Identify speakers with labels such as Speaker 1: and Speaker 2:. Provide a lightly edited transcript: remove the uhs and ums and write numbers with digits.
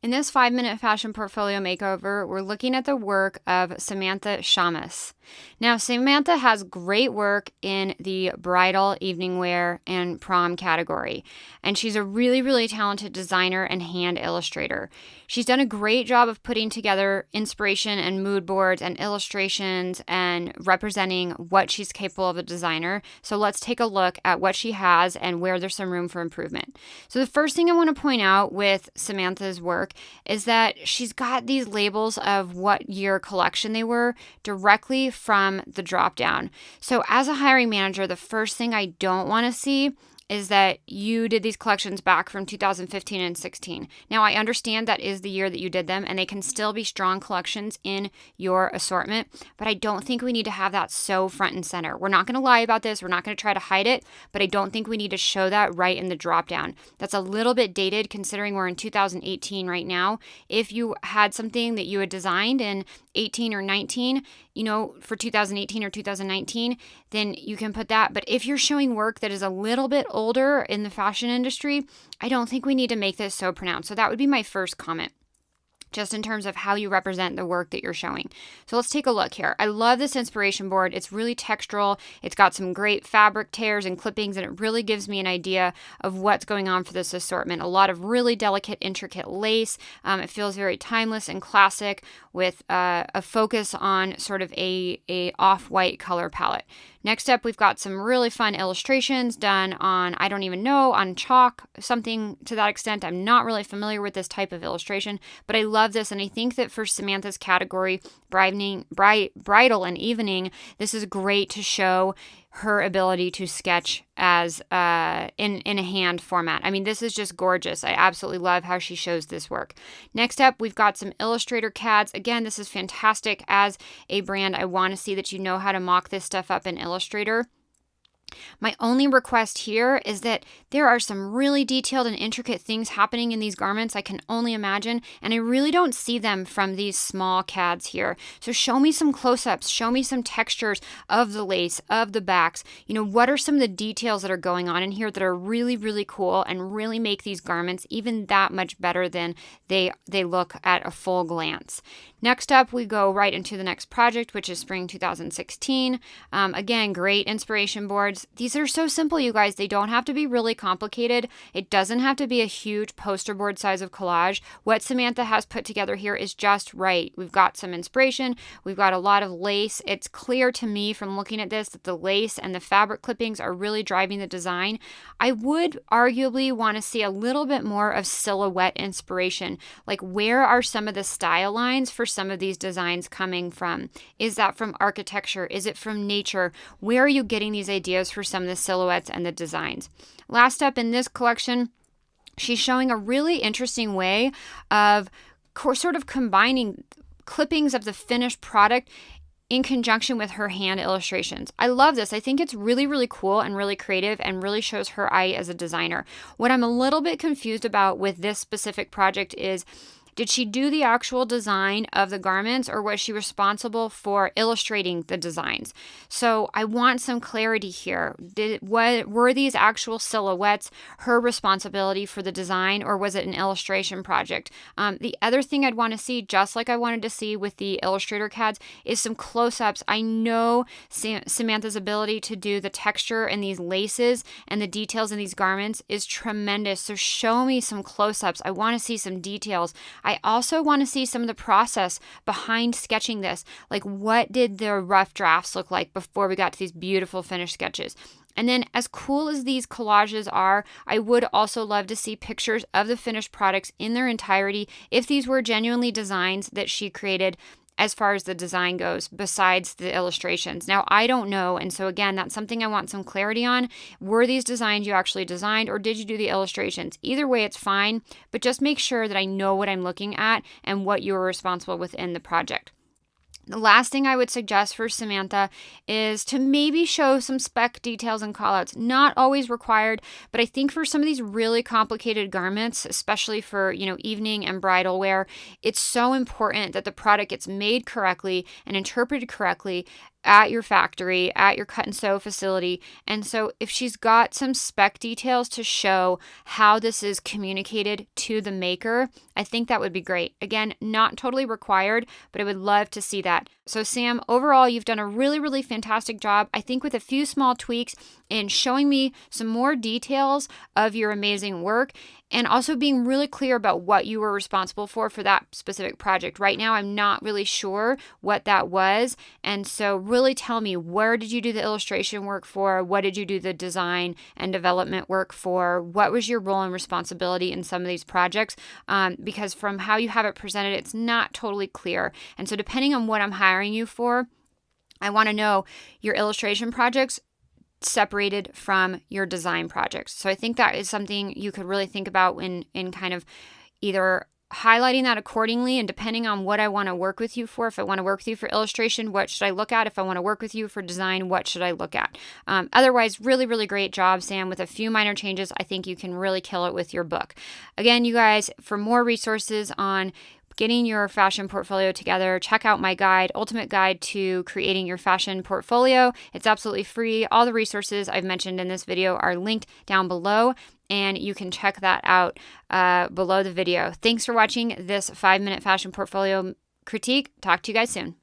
Speaker 1: In this 5-minute fashion portfolio makeover, we're looking at the work of Samantha Shamus. Now, Samantha has great work in the bridal, evening wear, and prom category, and she's a really, really talented designer and hand illustrator. She's done a great job of putting together inspiration and mood boards and illustrations and representing what she's capable of a designer. So let's take a look at what she has and where there's some room for improvement. So the first thing I want to point out with Samantha's work is that she's got these labels of what year collection they were directly from the drop down. So as a hiring manager, the first thing I don't want to see is that you did these collections back from 2015 and 16. Now, I understand that is the year that you did them, and they can still be strong collections in your assortment, but I don't think we need to have that so front and center. We're not going to lie about this. We're not going to try to hide it, but I don't think we need to show that right in the drop down. That's a little bit dated considering we're in 2018 right now. If you had something that you had designed in 18 or 19, for 2018 or 2019, then you can put that. But if you're showing work that is a little bit older in the fashion industry, I don't think we need to make this so pronounced. So that would be my first comment, just in terms of how you represent the work that you're showing. So let's take a look here. I love this inspiration board. It's really textural. It's got some great fabric tears and clippings, and it really gives me an idea of what's going on for this assortment. A lot of really delicate, intricate lace. It feels very timeless and classic with a focus on sort of a off-white color palette. Next up, we've got some really fun illustrations done on, I don't even know, on chalk, something to that extent. I'm not really familiar with this type of illustration, but I love this. And I think that for Samantha's category, bridal and evening, this is great to show her ability to sketch as in a hand format. I mean, this is just gorgeous. I absolutely love how she shows this work. Next up, we've got some Illustrator CADs. Again, this is fantastic. As a brand, I want to see that you know how to mock this stuff up in Illustrator. My only request here is that there are some really detailed and intricate things happening in these garments I can only imagine, and I really don't see them from these small CADs here. So show me some close-ups, show me some textures of the lace, of the backs. What are some of the details that are going on in here that are really, really cool and really make these garments even that much better than they look at a full glance. Next up, we go right into the next project, which is spring 2016. Again, great inspiration boards. These are so simple, you guys. They don't have to be really complicated. It doesn't have to be a huge poster board size of collage. What Samantha has put together here is just right. We've got some inspiration. We've got a lot of lace. It's clear to me from looking at this that the lace and the fabric clippings are really driving the design. I would arguably want to see a little bit more of silhouette inspiration. Like, where are some of the style lines for some of these designs coming from? Is that from architecture? Is it from nature? Where are you getting these ideas for some of the silhouettes and the designs? Last up in this collection, she's showing a really interesting way of sort of combining clippings of the finished product in conjunction with her hand illustrations. I love this. I think it's really, really cool and really creative and really shows her eye as a designer. What I'm a little bit confused about with this specific project is, did she do the actual design of the garments, or was she responsible for illustrating the designs? So I want some clarity here. Were these actual silhouettes her responsibility for the design, or was it an illustration project? The other thing I'd want to see, just like I wanted to see with the Illustrator CADs, is some close-ups. I know Samantha's ability to do the texture in these laces and the details in these garments is tremendous. So show me some close-ups. I want to see some details. I also want to see some of the process behind sketching this. Like, what did the rough drafts look like before we got to these beautiful finished sketches? And then, as cool as these collages are, I would also love to see pictures of the finished products in their entirety if these were genuinely designs that she created as far as the design goes, besides the illustrations. Now, I don't know, and so again, that's something I want some clarity on. Were these designs you actually designed, or did you do the illustrations? Either way, it's fine, but just make sure that I know what I'm looking at and what you were responsible within the project. The last thing I would suggest for Samantha is to maybe show some spec details and callouts. Not always required, but I think for some of these really complicated garments, especially for, evening and bridal wear, it's so important that the product gets made correctly and interpreted correctly at your factory, at your cut and sew facility. And so if she's got some spec details to show how this is communicated to the maker, I think that would be great. Again, not totally required, but I would love to see that. So Sam, overall, you've done a really, really fantastic job. I think with a few small tweaks in showing me some more details of your amazing work, and also being really clear about what you were responsible for that specific project. Right now, I'm not really sure what that was. And so really tell me, where did you do the illustration work for? What did you do the design and development work for? What was your role and responsibility in some of these projects? Because from how you have it presented, it's not totally clear. And so depending on what I'm hiring you for, I want to know your illustration projects separated from your design projects. So I think that is something you could really think about in kind of either highlighting that accordingly, and depending on what I want to work with you for. If I want to work with you for illustration, what should I look at? If I want to work with you for design, what should I look at? Otherwise, really, really great job, Sam. With a few minor changes, I think you can really kill it with your book. Again, you guys, for more resources on getting your fashion portfolio together, check out my guide, Ultimate Guide to Creating Your Fashion Portfolio. It's absolutely free. All the resources I've mentioned in this video are linked down below, and you can check that out below the video. Thanks for watching this 5-minute fashion portfolio critique. Talk to you guys soon.